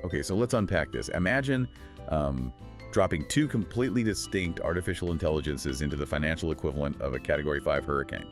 Okay, so let's unpack this. Imagine dropping two completely distinct artificial intelligences into the financial equivalent of a Category 5 hurricane.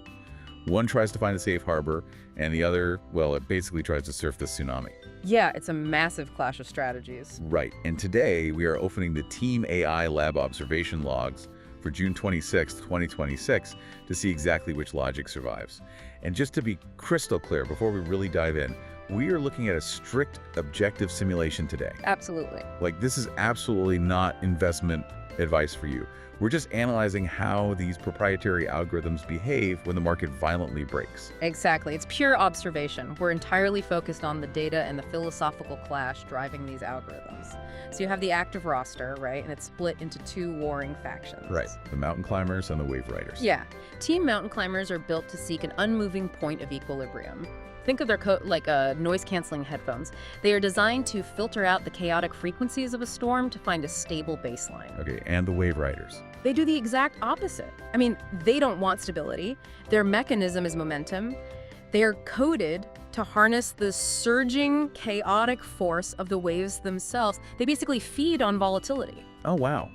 One tries to find a safe harbor, and the other, well, it basically tries to surf the tsunami. Yeah, it's a massive clash of strategies. Right, and today we are opening the Team AI lab observation logs for June 26, 2026 to see exactly which logic survives. And just to be crystal clear, before we really dive in, we are looking at a strict objective simulation today. Absolutely. Like, this is absolutely not investment advice for you. We're just analyzing how these proprietary algorithms behave when the market violently breaks. Exactly. It's pure observation. We're entirely focused on the data and the philosophical clash driving these algorithms. So you have the active roster, right? And it's split into two warring factions. Right, the mountain climbers and the wave riders. Yeah. Team mountain climbers are built to seek an unmoving point of equilibrium. Think of their like noise-canceling headphones. They are designed to filter out the chaotic frequencies of a storm to find a stable baseline. Okay, and the wave riders. They do the exact opposite. I mean, they don't want stability. Their mechanism is momentum. They are coded to harness the surging, chaotic force of the waves themselves. They basically feed on volatility. Oh, wow.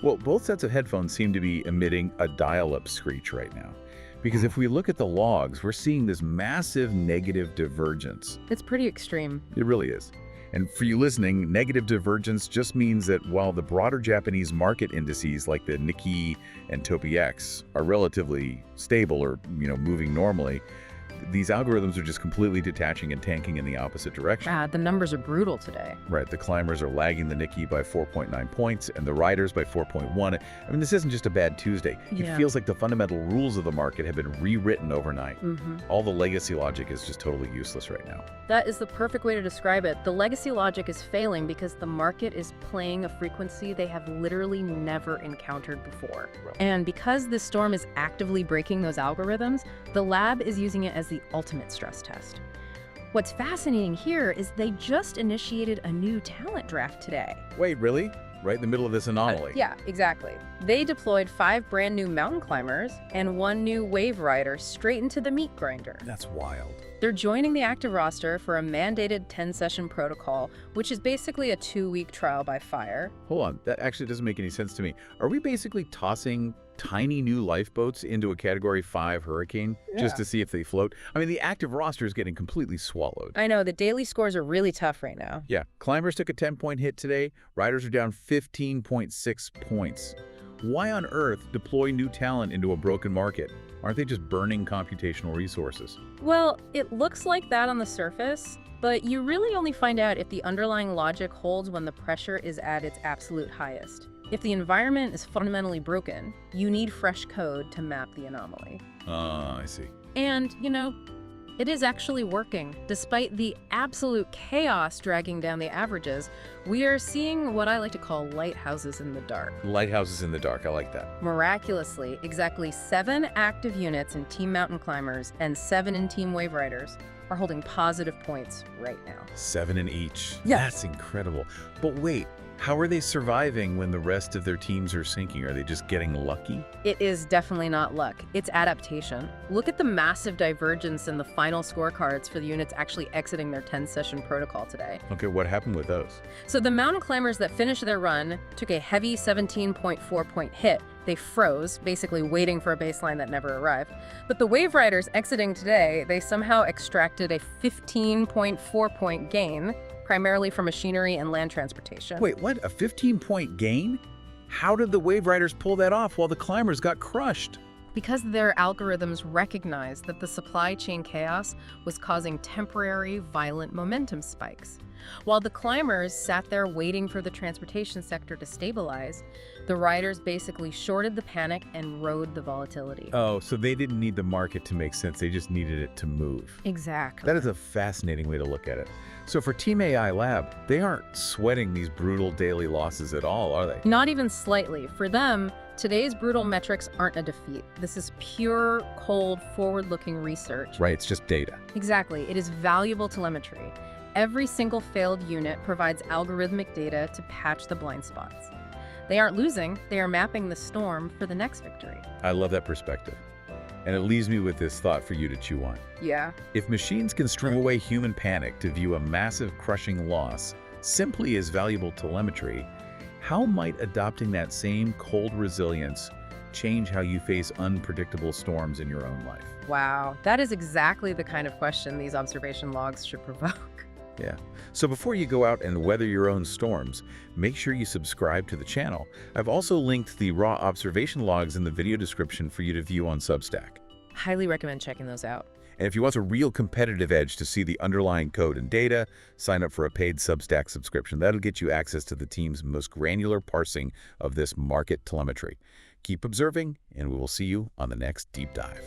Well, both sets of headphones seem to be emitting a dial-up screech right now. Because if we look at the logs, we're seeing this massive negative divergence. It's pretty extreme. It really is. And for you listening, negative divergence just means that while the broader Japanese market indices like the Nikkei and TOPIX are relatively stable or, moving normally, these algorithms are just completely detaching and tanking in the opposite direction. The numbers are brutal today. Right, the climbers are lagging the Nikkei by 4.9 points and the riders by 4.1. I mean, this isn't just a bad Tuesday. Yeah. It feels like the fundamental rules of the market have been rewritten overnight. All the legacy logic is just totally useless right now. That is the perfect way to describe it. The legacy logic is failing because the market is playing a frequency they have literally never encountered before. Right. And because this storm is actively breaking those algorithms, the lab is using it as the ultimate stress test. What's fascinating here is they just initiated a new talent draft today. Wait, really? Right in the middle of this anomaly? Yeah, exactly. They deployed 5 brand new mountain climbers and 1 new wave rider straight into the meat grinder. That's wild. They're joining the active roster for a mandated 10-session protocol, which is basically a 2-week trial by fire. Hold on, that actually doesn't make any sense to me. Are we basically tossing tiny new lifeboats into a Category 5 hurricane just to see if they float? I mean, the active roster is getting completely swallowed. I know, the daily scores are really tough right now. Yeah, climbers took a 10-point hit today. Riders are down 15.6 points. Why on earth deploy new talent into a broken market? Aren't they just burning computational resources? Well, it looks like that on the surface, but you really only find out if the underlying logic holds when the pressure is at its absolute highest. If the environment is fundamentally broken, you need fresh code to map the anomaly. I see. And, it is actually working. Despite the absolute chaos dragging down the averages, we are seeing what I like to call lighthouses in the dark. Lighthouses in the dark, I like that. Miraculously, exactly 7 active units in Team Mountain Climbers and 7 in Team Wave Riders are holding positive points right now. 7 in each. Yeah. That's incredible. But wait, how are they surviving when the rest of their teams are sinking? Are they just getting lucky? It is definitely not luck. It's adaptation. Look at the massive divergence in the final scorecards for the units actually exiting their 10-session protocol today. Okay, what happened with those? So the mountain climbers that finished their run took a heavy 17.4-point hit. They froze, basically waiting for a baseline that never arrived. But the wave riders exiting today, they somehow extracted a 15.4-point gain, primarily for machinery and land transportation. Wait, what? A 15-point gain? How did the wave riders pull that off while the climbers got crushed? Because their algorithms recognized that the supply chain chaos was causing temporary, violent momentum spikes. While the climbers sat there waiting for the transportation sector to stabilize, the riders basically shorted the panic and rode the volatility. Oh, so they didn't need the market to make sense. They just needed it to move. Exactly. That is a fascinating way to look at it. So for Team AI Lab, they aren't sweating these brutal daily losses at all, are they? Not even slightly. For them, today's brutal metrics aren't a defeat. This is pure, cold, forward-looking research. Right, it's just data. Exactly. It is valuable telemetry. Every single failed unit provides algorithmic data to patch the blind spots. They aren't losing, they are mapping the storm for the next victory. I love that perspective. And it leaves me with this thought for you to chew on. Yeah. If machines can string away human panic to view a massive crushing loss, simply as valuable telemetry, how might adopting that same cold resilience change how you face unpredictable storms in your own life? Wow, that is exactly the kind of question these observation logs should provoke. Yeah. So before you go out and weather your own storms, make sure you subscribe to the channel. I've also linked the raw observation logs in the video description for you to view on Substack. Highly recommend checking those out. And if you want a real competitive edge to see the underlying code and data, sign up for a paid Substack subscription. That'll get you access to the team's most granular parsing of this market telemetry. Keep observing, and we will see you on the next deep dive.